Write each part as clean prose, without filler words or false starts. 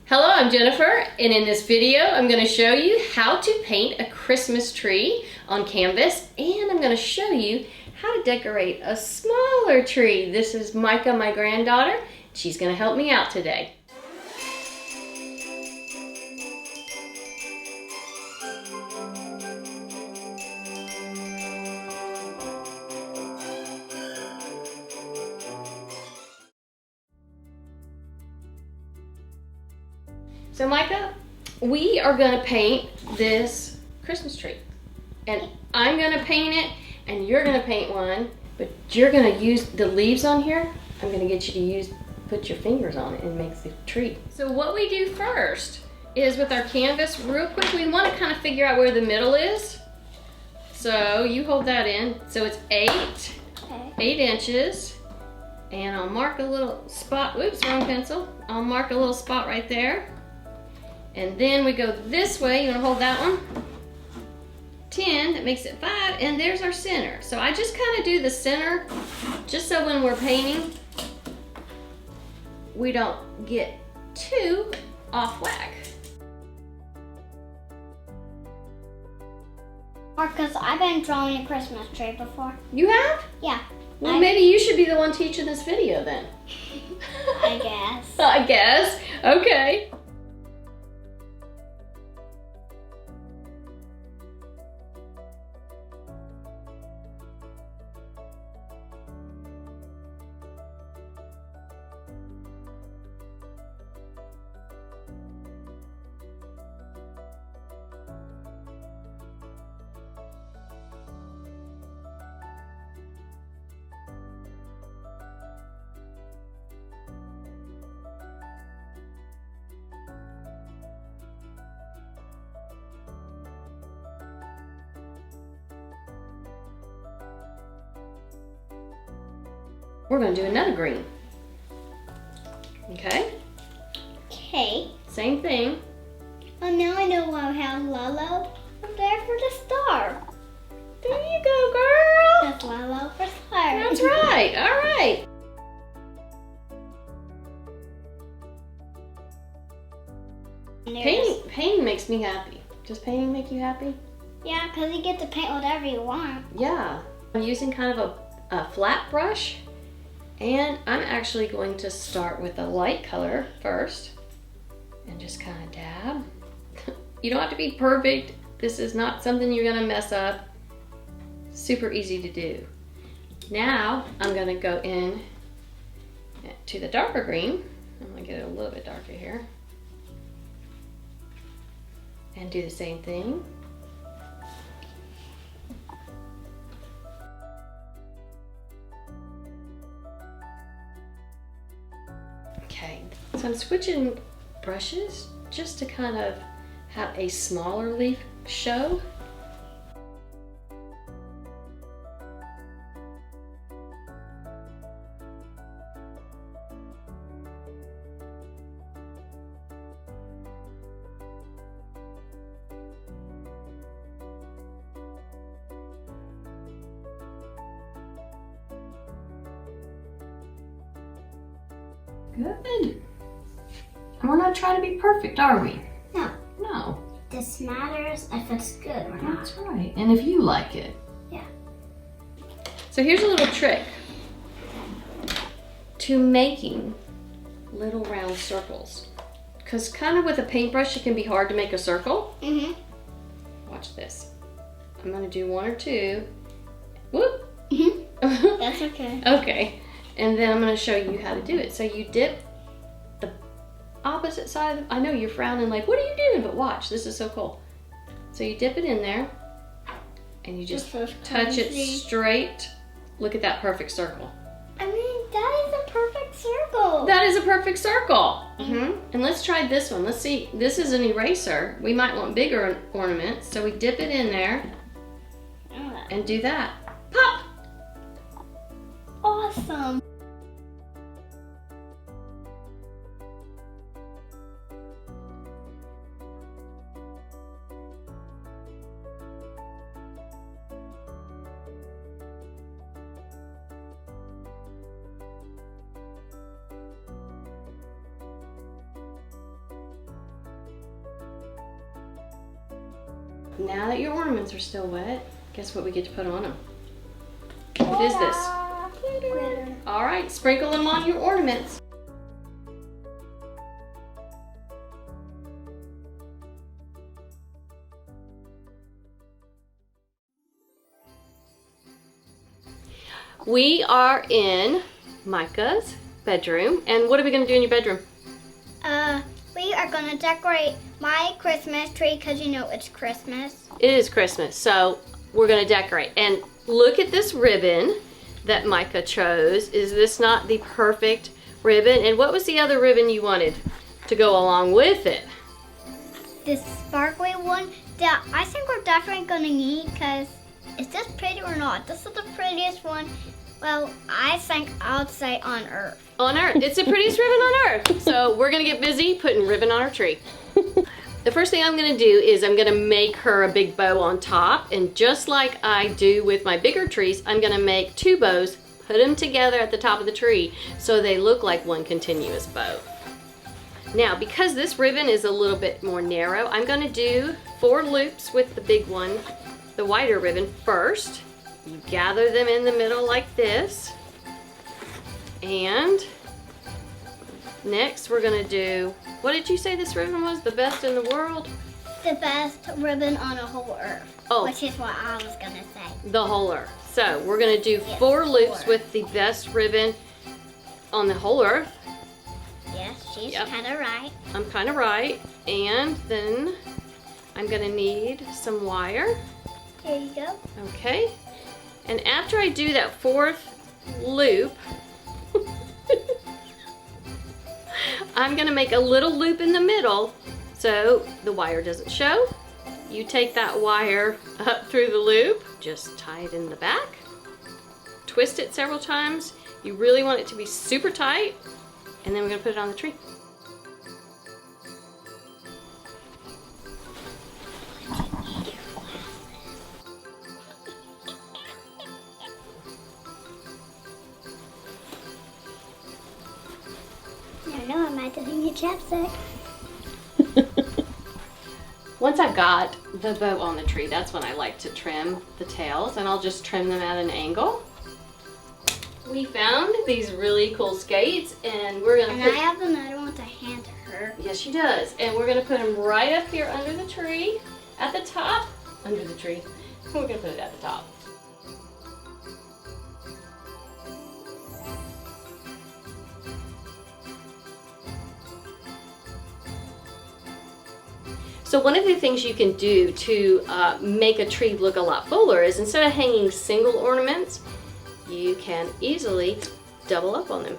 Hello, I'm Jennifer, and in this video I'm going to show you how to paint a Christmas tree on canvas, and I'm going to show you how to decorate a smaller tree. This is Micah, my granddaughter. She's going to help me out today. So Micah, we are going to paint this Christmas tree. And I'm going to paint it, and you're going to paint one, but you're going to use the leaves on here. I'm going to get you to put your fingers on it and make the tree. So what we do first is with our canvas, real quick, we want to kind of figure out where the middle is. So you hold that in. So it's 8 inches. And I'll mark a little spot. Whoops, wrong pencil. I'll mark a little spot right there. And then we go this way. You want to hold that one? 10, that makes it 5, and there's our center. So I just kind of do the center just so when we're painting, we don't get too off whack. Because I've been drawing a Christmas tree before. You have? Yeah. Well, maybe you should be the one teaching this video then. I guess. I guess. Okay. We're going to do another green. Okay? Okay. Same thing. Well, now I know why we have Lolo up there for the star. There you go, girl. That's Lolo for star. That's right. All right. Painting makes me happy. Does painting make you happy? Yeah, because you get to paint whatever you want. Yeah. I'm using kind of a flat brush. And I'm actually going to start with a light color first and just kind of dab. You don't have to be perfect. This is not something you're gonna mess up. Super easy to do. Now I'm gonna go in to the darker green. I'm gonna get it a little bit darker here. And do the same thing. Okay, so I'm switching brushes just to kind of have a smaller leaf show. Good. And we're not trying to be perfect, are we? No. No. This matters if it's good or not. That's right. And if you like it. Yeah. So here's a little trick to making little round circles. Because kind of with a paintbrush, it can be hard to make a circle. Mm-hmm. Watch this. I'm going to do 1 or 2. Whoop. Mm-hmm. That's okay. Okay. And then I'm going to show you how to do it. So you dip the opposite side. I know you're frowning like, what are you doing? But watch, this is so cool. So you dip it in there and you just touch it straight. Look at that perfect circle. I mean, that is a perfect circle. That is a perfect circle. And let's try this one. Let's see. This is an eraser. We might want bigger ornaments. So we dip it in there and do that. Pop! Awesome. Now that your ornaments are still wet, guess what we get to put on them? What is this? Glitter. All right, sprinkle them on your ornaments. We are in Micah's bedroom, and what are we going to do in your bedroom? We are gonna decorate my Christmas tree because you know it's Christmas. It is Christmas, so we're going to decorate. And look at this ribbon that Micah chose. Is this not the perfect ribbon? And what was the other ribbon you wanted to go along with it? This sparkly one that I think we're definitely gonna need because is this pretty or not? This is the prettiest one. Well, I think I'll say on Earth. On Earth. It's the prettiest ribbon on Earth. So we're going to get busy putting ribbon on our tree. The first thing I'm going to do is I'm going to make her a big bow on top. And just like I do with my bigger trees, I'm going to make 2 bows, put them together at the top of the tree so they look like one continuous bow. Now, because this ribbon is a little bit more narrow, I'm going to do 4 loops with the big one, the wider ribbon first. You gather them in the middle like this. And next we're gonna do, what did you say this ribbon was? The best in the world? The best ribbon on a whole Earth. Oh. Which is what I was gonna say. The whole Earth. So we're gonna do Yes, 4 loops 4. with the best ribbon on the whole Earth. Yes, she's Yep. kind of right. I'm kind of right. And then I'm gonna need some wire. Here you go. Okay. And after I do that 4th loop, I'm gonna make a little loop in the middle so the wire doesn't show. You take that wire up through the loop, just tie it in the back, twist it several times. You really want it to be super tight, and then we're gonna put it on the tree. No, I might have your chapstick. Once I've got the bow on the tree, that's when I like to trim the tails, and I'll just trim them at an angle. We found these really cool skates, and we're gonna And put... I have another one to hand to her. Yes, she does. And we're gonna put them right up here under the tree, at the top, under the tree. We're gonna put it at the top. So one of the things you can do to make a tree look a lot fuller is instead of hanging single ornaments, you can easily double up on them.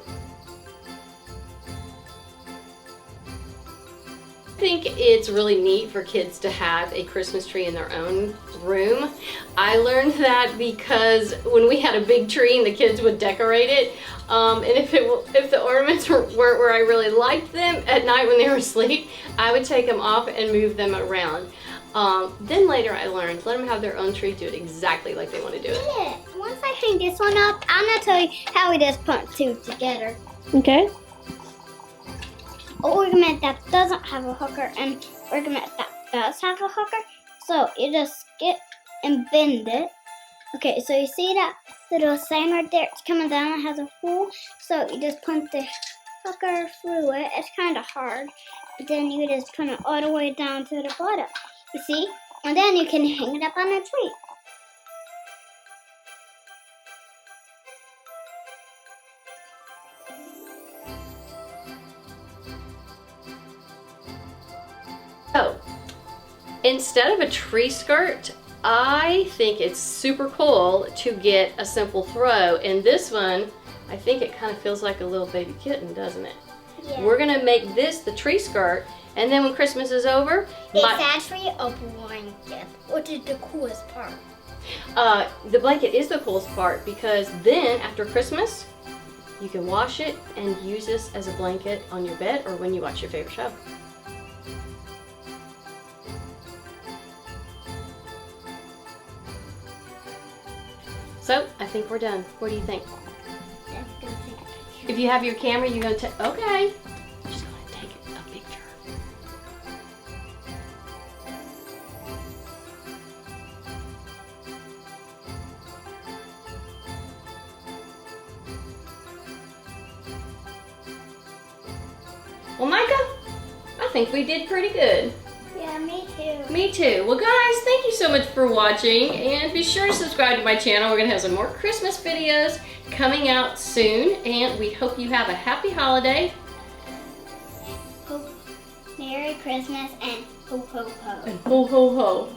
I think it's really neat for kids to have a Christmas tree in their own room. I learned that because when we had a big tree and the kids would decorate it, and if the ornaments weren't where I really liked them at night when they were asleep, I would take them off and move them around. Then later I learned, let them have their own tree, do it exactly like they want to do it. Yeah, once I hang this one up, I'm gonna tell you how we just put 2 together. Okay. Ornament that doesn't have a hooker and ornament that does have a hooker. So you just get and bend it. Okay, so you see that little sign right there? It's coming down, it has a hole. So you just put the hooker through it. It's kind of hard. But then you just put it all the way down to the bottom. You see? And then you can hang it up on a tree. So, instead of a tree skirt, I think it's super cool to get a simple throw. And this one, I think it kind of feels like a little baby kitten, doesn't it? Yeah. We're gonna make this the tree skirt, and then when Christmas is over, It's actually a blanket, which is the coolest part. the blanket is the coolest part because then after Christmas, you can wash it and use this as a blanket on your bed or when you watch your favorite show. So, I think we're done. What do you think? That's gonna take a picture. If you have your camera, you're gonna take, okay. I'm just gonna take a picture. Well, Micah, I think we did pretty good. Yeah, me too. Me too. Well, guys, thank you so much for watching, and be sure to subscribe to my channel. We're gonna have some more Christmas videos coming out soon, and we hope you have a happy holiday. Merry Christmas and ho ho ho. And ho ho ho.